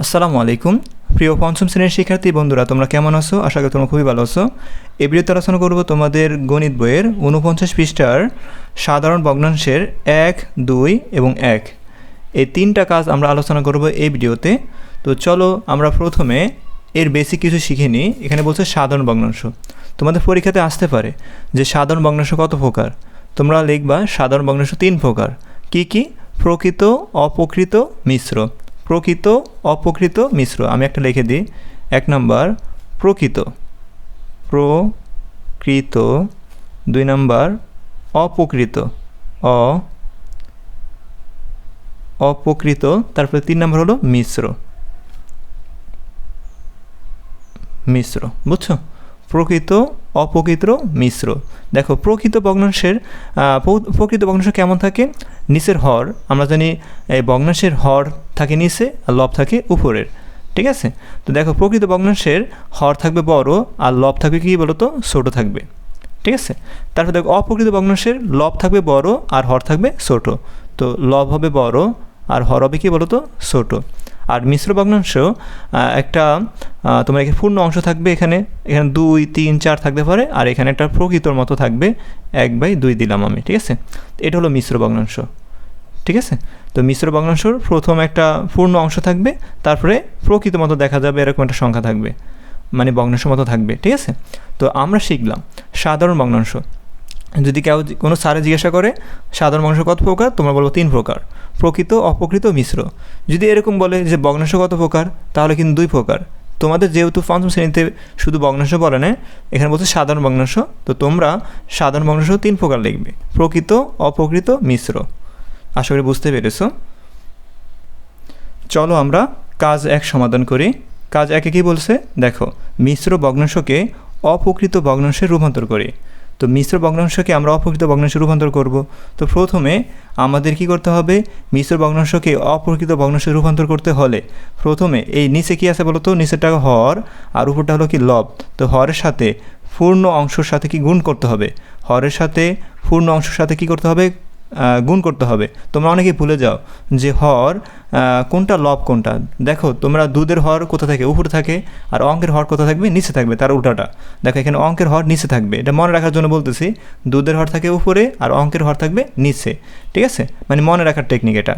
আসসালামু আলাইকুম প্রিয় পঞ্চম শ্রেণীর শিক্ষার্থী বন্ধুরা, তোমরা কেমন আছো? আশা করি তোমরা খুবই ভালো আছো। এই ভিডিওতে আলোচনা করব তোমাদের গণিত বইয়ের 49 পৃষ্ঠার সাধারণ ভগ্নাংশের 1, 2 এবং 1 এই তিনটা কাজ আমরা আলোচনা করব এই ভিডিওতে। তো চলো আমরা প্রথমে এর বেসিক কিছু শিখে নিই। এখানে বলছে সাধারণ ভগ্নাংশ। তোমাদের পরীক্ষাতে আসতে পারে যে সাধারণ ভগ্নাংশ কত প্রকার। তোমরা লিখবা সাধারণ ভগ্নাংশ 3 প্রকার। কি কি? প্রকৃত, অপ্রকৃত, মিশ্র। প্রকৃত, অপ্রকৃত, মিশ্র। আমি একটা লিখে দিই। 1 নম্বর প্রকৃত, প্রকৃত। 2 নম্বর অপ্রকৃত, অপ্রকৃত। তারপরে 3 নম্বর হলো মিশ্র। মিশ্র, বুঝছো? প্রকৃত, অপ্রকৃত, মিশ্র। দেখো প্রকৃত ভগ্নাংশের প্রকৃত ভগ্নাংশ কেমন থাকে? নিচের হর, আমরা জানি এই ভগ্নাংশের হর থাকে নিচে আর লব থাকে উপরের, ঠিক আছে? তো দেখো প্রকৃত ভগ্নাংশের হর থাকবে বড় আর লব থাকবে কি বলো তো ছোটো থাকবে, ঠিক আছে? তারপর দেখো অপ্রকৃত ভগ্নাংশের লব থাকবে বড় আর হর থাকবে ছোট। তো লব হবে বড় আর হর হবে কি বলো তো ছোট। আর মিশ্র ভগ্নাংশ একটা তোমার এখানে পূর্ণ অংশ থাকবে, এখানে 2, 3, 4 থাকতে পারে, আর এখানে একটা প্রকৃতর মতো থাকবে 1/2 দিলাম আমি, ঠিক আছে? এটা হলো মিশ্র ভগ্নাংশ, ঠিক আছে? তো মিশ্র ভগ্নাংশর প্রথম একটা পূর্ণ অংশ থাকবে, তারপরে প্রকৃত মতো দেখা যাবে এরকম একটা সংখ্যা থাকবে, মানে ভগ্নাংশ মতো থাকবে, ঠিক আছে? তো আমরা শিখলাম সাধারণ ভগ্নাংশ। যদি কেউ কোনো স্যারে জিজ্ঞাসা করে সাধারণ ভগ্নাংশ কত প্রকার, তোমরা বলবো 3 প্রকার: প্রকৃত, অপ্রকৃত, মিশ্র। যদি এরকম বলে যে ভগ্নাংশ কত প্রকার, তাহলে কিন্তু 2 প্রকার। তোমাদের যেহেতু পঞ্চম শ্রেণীতে শুধু ভগ্নাংশ বলে না, এখানে বলছে সাধারণ ভগ্নাংশ, তো তোমরা সাধারণ ভগ্নাংশ 3 প্রকার লিখবে: প্রকৃত, অপ্রকৃত, মিশ্র। আশা করি বুঝতে পেরেছো। চলো আমরা কাজ 1 সমাধান করি। কাজ 1-এ কী বলছে দেখো, মিশ্র ভগ্নাংশকে অপ্রকৃত ভগ্নাংশে রূপান্তর করি। তো মিশ্র ভগ্নাংশকে আমরা অপ্রকৃত ভগ্নাংশে রূপান্তর করব। তো প্রথমে আমাদের কি করতে হবে? মিশ্র ভগ্নাংশকে অপ্রকৃত ভগ্নাংশে রূপান্তর করতে হলে প্রথমে এই নিচে কি আছে বলো তো? নিচেরটা হর আর উপরটা হলো কি লব। তো হরের সাথে পূর্ণ অংশের সাথে কি গুণ করতে হবে? হরের সাথে পূর্ণ অংশের সাথে কি করতে হবে? গুণ করতে হবে। তোমরা অনেকেই ভুলে যাও যে হর কোনটা, লব কোনটা। দেখো তোমরা দুধের হর কোথা থাকে? উপরে থাকে। আর অঙ্কের হর কোথা থাকবে? নিচে থাকবে, তার উল্টাটা। দেখো এখানে অঙ্কের হর নিচে থাকবে, এটা মনে রাখার জন্য বলতেছি। দুধের হর থাকে উপরে আর অঙ্কের হর থাকবে নিচে, ঠিক আছে? মানে মনে রাখার টেকনিক এটা।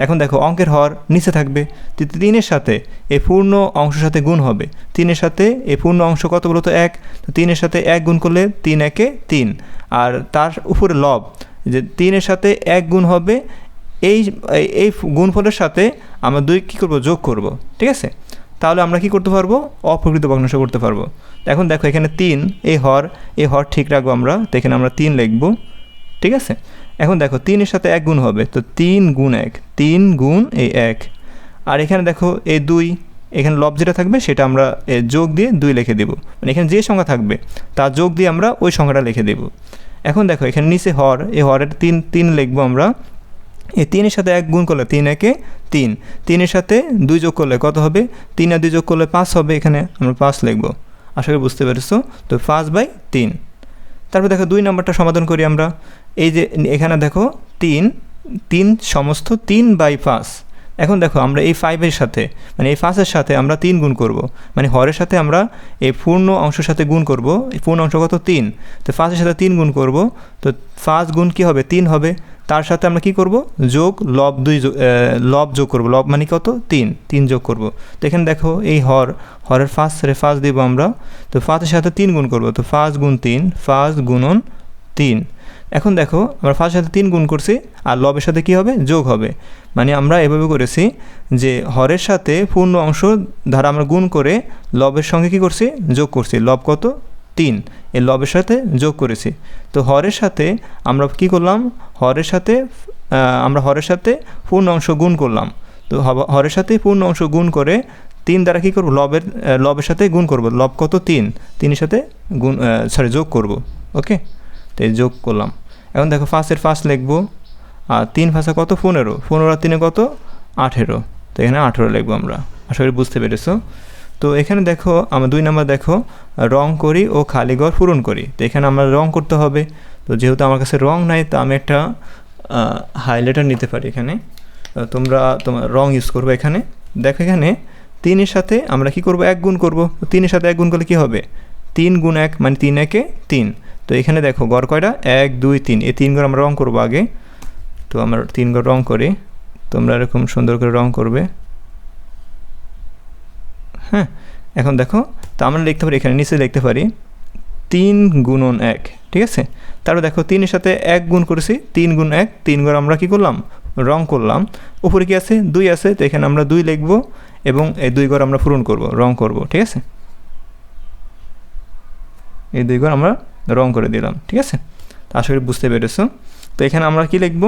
এখন দেখো অঙ্কের হর নিচে থাকবে, 3-এর সাথে এই পূর্ণ অংশের সাথে গুণ হবে। 3-এর সাথে এই পূর্ণ অংশ কত বলো তো? 1। তো 3-এর সাথে 1 গুণ করলে 3 একে 3, আর তার উপরে লব যে 3-এর সাথে 1 গুণ হবে। এই এই গুণফলের সাথে আমরা 2 কী করবো? যোগ করব, ঠিক আছে? তাহলে আমরা কি করতে পারবো? অপ্রকৃত ভগ্নাংশ করতে পারবো। এখন দেখো এখানে 3, এই হর ঠিক রাখবো আমরা। তো এখানে আমরা 3 লিখবো, ঠিক আছে? এখন দেখো 3-এর সাথে 1 গুণ হবে, তো 3 গুণ 1, 3 গুণ এই 1। আর এখানে দেখো এই 2, এখানে লব যেটা থাকবে সেটা আমরা যোগ দিয়ে 2 লিখে দেবো। মানে এখানে যে সংখ্যা থাকবে তার যোগ দিয়ে আমরা ওই সংখ্যাটা লিখে দেবো। এখন দেখো এখানে নিচে হর, এই হরের 3 লিখবো আমরা। এই 3-এর সাথে 1 গুণ করলে 3 একে 3, 3-এর সাথে 2 যোগ করলে কত হবে? 3 আর 2 যোগ করলে 5 হবে, এখানে আমরা 5 লিখবো। আশা করি বুঝতে পেরেছো। তো 5/3। তারপর দেখো 2 নম্বরটা সমাধান করি আমরা। এই যে এখানে দেখো 3 সমস্ত 3/5। এখন দেখো আমরা এই 5-এর সাথে, মানে এই 5-এর সাথে আমরা 3 গুণ করব। মানে হরের সাথে আমরা এই পূর্ণ অংশের সাথে গুণ করব। এই পূর্ণ অংশ কত? 3। তো 5-এর সাথে 3 গুণ করব। তো 5 গুণ কী হবে? 3 হবে। তার সাথে আমরা কি করব? যোগ, লব 2, লব যোগ করব। লব মানে কত? 3 যোগ করব। তো এখানে দেখো এই হরের 5 দেবো আমরা। তো 5-এর সাথে 3 গুণ করব। তো 5 গুণ 3, 5 গুণন 3। এখন দেখো আমরা 5-এর সাথে 3 গুণ করছি, আর লবের সাথে কি হবে? যোগ হবে। মানে আমরা এভাবে করেছি যে হরের সাথে পূর্ণ অংশ দ্বারা আমরা গুণ করে লবের সঙ্গে কি করছি? যোগ করছি। লব কত? 3, এই লবের সাথে যোগ করেছি। তো হরের সাথে আমরা কি করলাম? হরের সাথে পূর্ণ অংশ গুণ করলাম। তো হরের সাথে পূর্ণ অংশ গুণ করে 3 দ্বারা কী করবো? লবের সাথে গুণ করব। লব কত? 3-এর সাথে যোগ করব। ওকে, তো এই যোগ করলাম। এখন দেখো 5-এর 5 লিখবো, আর 3-5 কত? 15, 15 আর 3 কত? 18। তো এখানে 18 লিখবো আমরা। আশা করি বুঝতে পেরেছো। তো এখানে দেখো আমরা 2 নম্বর দেখো রং করি ও খালি ঘর পূরণ করি। তো এখানে আমরা রং করতে হবে। তো যেহেতু আমার কাছে রং নাই, তো আমি একটা হাইলাইটার নিতে পারি। এখানে তোমরা তোমার রং ইউজ করবে। এখানে দেখো এখানে 3 এর সাথে আমরা কি করব 1 গুণ করব। 3 এর সাথে 1 গুণ করলে কি হবে 3 গুণ 1 মানে 3 একে 3। তো এখানে দেখো গড় কয়টা 1 2 3, এই 3 ঘর আমরা রং করব আগে। তো আমরা 3 ঘর রং করি, তোমরা এরকম সুন্দর করে রং করবে। হ্যাঁ, এখন দেখো তো আমরা লিখতে পারি, এখানে নিচে লিখতে পারি 3 গুণন 1, ঠিক আছে। তারপর দেখো 3 এর সাথে 1 গুণ করেছি, 3 গুণ 1, 3 ঘর আমরা কি করলাম রং করলাম। উপরে কি আছে 2 আছে, তো এখানে আমরা 2 লিখব এবং এই 2 ঘর আমরা পূরণ করব, রং করব, ঠিক আছে। এই 2 ঘর আমরা রং করে দিলাম, ঠিক আছে। আশা করি বুঝতে পেরেছো। তো এখানে আমরা কি লিখব,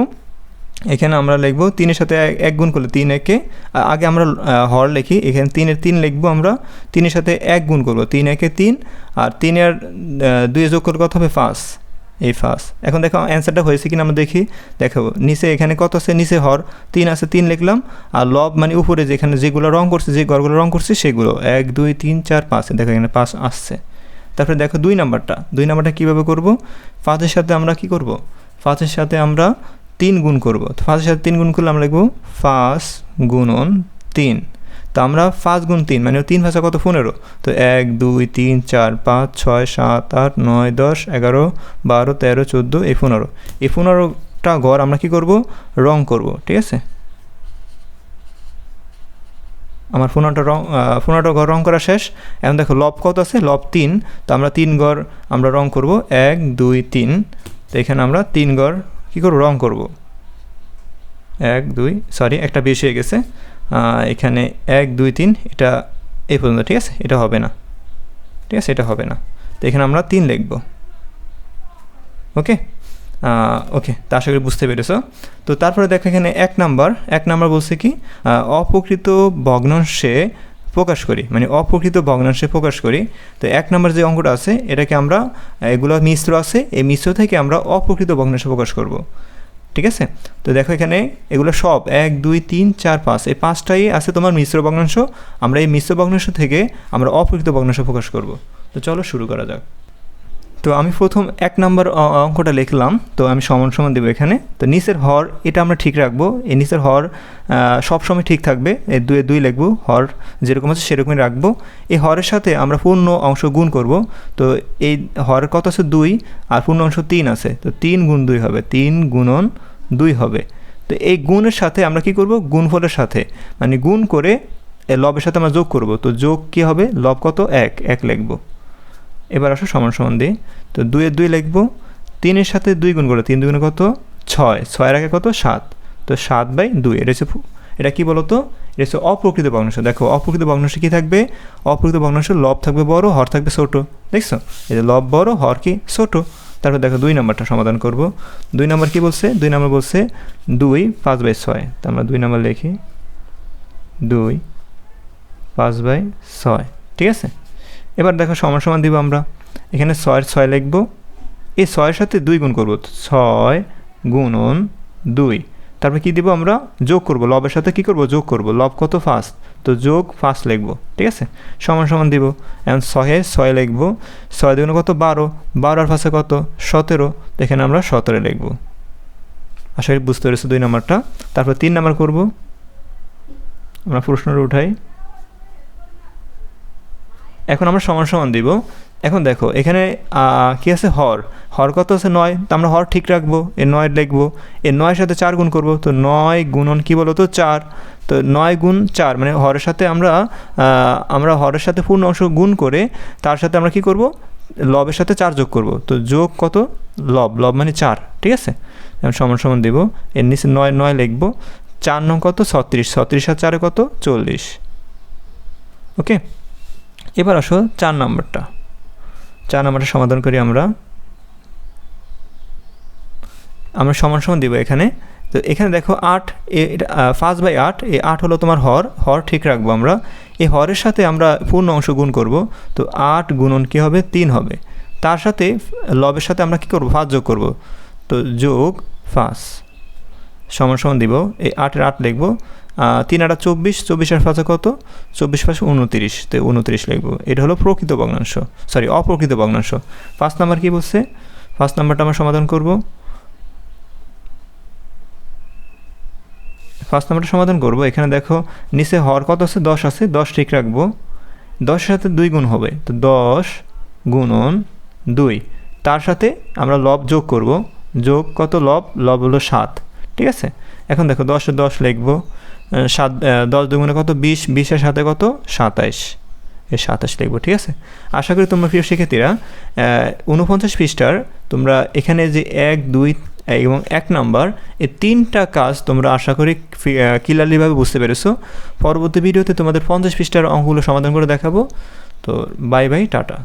এখানে আমরা লিখব 3 এর সাথে 1 গুণ করলে 3 একে, আগে আমরা হর লিখি, এখানে 3 এর 3 লিখব আমরা, 3 এর সাথে 1 গুণ করব, 3 একে 3, আর 3 এর 2 যোগ করলে কত হবে 5, এই 5। এখন দেখো অ্যান্সারটা হয়েছে কিনা আমরা দেখি। দেখো নিচে এখানে কত আছে, নিচে হর 3 আছে, 3 লিখলাম, আর লব মানে উপরে যেখানে যেগুলো রং করছে, যে ঘরগুলো রং করছে সেগুলো 1 2 3 4 5, দেখো এখানে 5 আসছে। তারপরে দেখো 2 নাম্বারটা কীভাবে করব, 5 এর সাথে আমরা কি করব, 5 এর সাথে আমরা 3 গুণ করব। তো 5 এর সাথে 3 গুণ করলে আমরা লিখব 5 গুণন 3। তো আমরা 5 গুণ 3 মানে 3 5 কত 15। তো 1 2 3 4 5 6 7 8 9 10 11 12 13 14 এই 15, এই 15টা ঘর আমরা কি করব রং করব, ঠিক আছে। আমার 15টা ঘর রং করা শেষ। এখন দেখো লব কত আছে, লব 3, তো আমরা 3 ঘর আমরা রং করব, 1 2 3। তো এখানে আমরা 3 ঘর কী করব রং করব, 1 2, সরি একটা বেশি হয়ে গেছে, এখানে 1 2 3, এটা এই পর্যন্ত, ঠিক আছে। এটা হবে না, ঠিক আছে, এটা হবে না। তো এখানে আমরা 3 লিখব, ওকে। ওকে, তা আশা করি বুঝতে পেরেছো। তো তারপরে দেখো এখানে 1 নাম্বার বলছে কি অপ্রকৃত ভগ্নাংশে প্রকাশ করি, মানে অপ্রকৃত ভগ্নাংশে প্রকাশ করি। তো 1 নাম্বার যে অঙ্কটা আছে এটাকে আমরা, এগুলো মিশ্র আছে, এই মিশ্র থেকে আমরা অপ্রকৃত ভগ্নাংশে প্রকাশ করব, ঠিক আছে। তো দেখো এখানে এগুলো সব 1 2 3 4 5, এই 5টাই আছে তোমার মিশ্র ভগ্নাংশ। আমরা এই মিশ্র ভগ্নাংশ থেকে আমরা অপ্রকৃত ভগ্নাংশ প্রকাশ করব। তো চলো শুরু করা যাক। তো আমি প্রথম 1 নাম্বার অঙ্কটা লিখলাম, তো আমি সমান সমান দেবো এখানে। তো নিচের হর এটা আমরা ঠিক রাখবো, এই নিচের হর সবসময় ঠিক থাকবে, এই 2 এ 2 লিখবো, হর যেরকম আছে সেরকমই রাখবো। এই হরের সাথে আমরা পূর্ণ অংশ গুণ করব। তো এই হরের কত আছে 2, আর পূর্ণ অংশ 3 আছে, তো 3 গুণ 2 হবে, 3 গুণন 2 হবে। তো এই গুণের সাথে আমরা কি করব, গুণফলের সাথে মানে গুণ করে লবের সাথে আমরা যোগ করব। তো যোগ কি হবে, লব কত 1 লিখবো। এবার আসো সমান সমান দিই, তো 2 এর 2 লিখব, 3 এর সাথে 2 গুণ করলে 3 2 গুণে কত 6, 6 এর আগে কত 7, তো 7/2। এটা কি বলো তো, এটা হচ্ছে অপ্রকৃত ভগ্নাংশ। দেখো অপ্রকৃত ভগ্নাংশ কী থাকবে, অপ্রকৃত ভগ্নাংশ লব থাকবে বড়, হর থাকবে ছোটো, দেখছো এই যে লব বড় হর কি ছোটো। তারপর দেখো 2 নাম্বারটা সমাধান করব। 2 নাম্বার কি বলছে, 2 নাম্বার বলছে 2 5/6, তো আমরা 2 নাম্বার লিখি 2 5/6, ঠিক আছে। এবার দেখো সমান সমান দিব, আমরা এখানে 6 এর 6 লিখব, এই 6 এর সাথে 2 গুণ করব, 6 গুণন 2। তারপর কি দিব, আমরা যোগ করব, লবের সাথে কি করব যোগ করব, লব কত 5, তো যোগ 5 লিখব, ঠিক আছে। সমান সমান দিব, এখন 6 এ 6 লিখব, 6 দুগুণে কত 12, 12 আর 5 কত 17, এখানে আমরা 17 লিখব। আশা করি বুঝতে পেরেছো 2 নাম্বারটা। তারপর 3 নাম্বার করব, আমরা প্রশ্নটা উঠাই। এখন আমরা সমান সমান দিব। এখন দেখো এখানে কি আছে, হর কত আছে 9, তো আমরা হর ঠিক রাখবো, এই 9 লিখবো, এই 9 সাথে 4 গুণ করব, তো 9 গুণন কি বলো তো 4, তো 9 গুণ 4 মানে হরের সাথে আমরা হরের সাথে পূর্ণ অংশ গুণ করে তার সাথে আমরা কি করব, লবের সাথে 4 যোগ করব, তো যোগ কত লব মানে 4, ঠিক আছে। এখন সমান সমান দেব, এর নিচে 9 লিখবো, 4 নং কত 36, 36 আর 4 কত 40, ওকে। এবার আসো 4 নাম্বারটা সমাধান করি আমরা সমান সমান দিব এখানে। তো এখানে দেখো 8, এটা 5/8, এই 8 হলো তোমার হর ঠিক রাখবো আমরা। এই হরের সাথে আমরা পূর্ণ অংশ গুণ করব, তো 8 গুণন কি হবে 3 হবে, তার সাথে লবের সাথে আমরা কি করব 5 যোগ করব, তো যোগ 5 সমান সমান দিব, এই 8 এর 8 লিখবো, 3 আর 24, 24 আর 5 কত 24 5 29, তো 29 লিখবো। এটা হলো প্রকৃত ভগ্নাংশ, সরি অপ্রকৃত ভগ্নাংশ। 5 নাম্বার কি বলছে, 5 নাম্বারটা আমরা সমাধান করব। 5 নম্বরটা সমাধান করব। এখানে দেখো নিচে হর কত আছে, 10 আছে, 10 ঠিক রাখবো। 10-এর সাথে 2 গুণ হবে, তো 10 গুণন 2, তার সাথে আমরা লব যোগ করব। যোগ কত, লব হলো 7, ঠিক আছে। এখন দেখো 10-এ 10 লিখবো, 7 10 দুগুণে কত, 20, 20-এর সাথে কত, 27, এই 27 লিখবো, ঠিক আছে। আশা করি তোমরা প্রিয় শিক্ষার্থীরা 49 পৃষ্ঠার তোমরা এখানে যে 1, 2 এবং 1 নাম্বার এই 3টা কাজ তোমরা আশা করি ক্লিয়ারলিভাবে বুঝতে পেরেছো। পরবর্তী ভিডিওতে তোমাদের 50 পৃষ্ঠার অঙ্কগুলো সমাধান করে দেখাবো। তো বাই বাই, টাটা।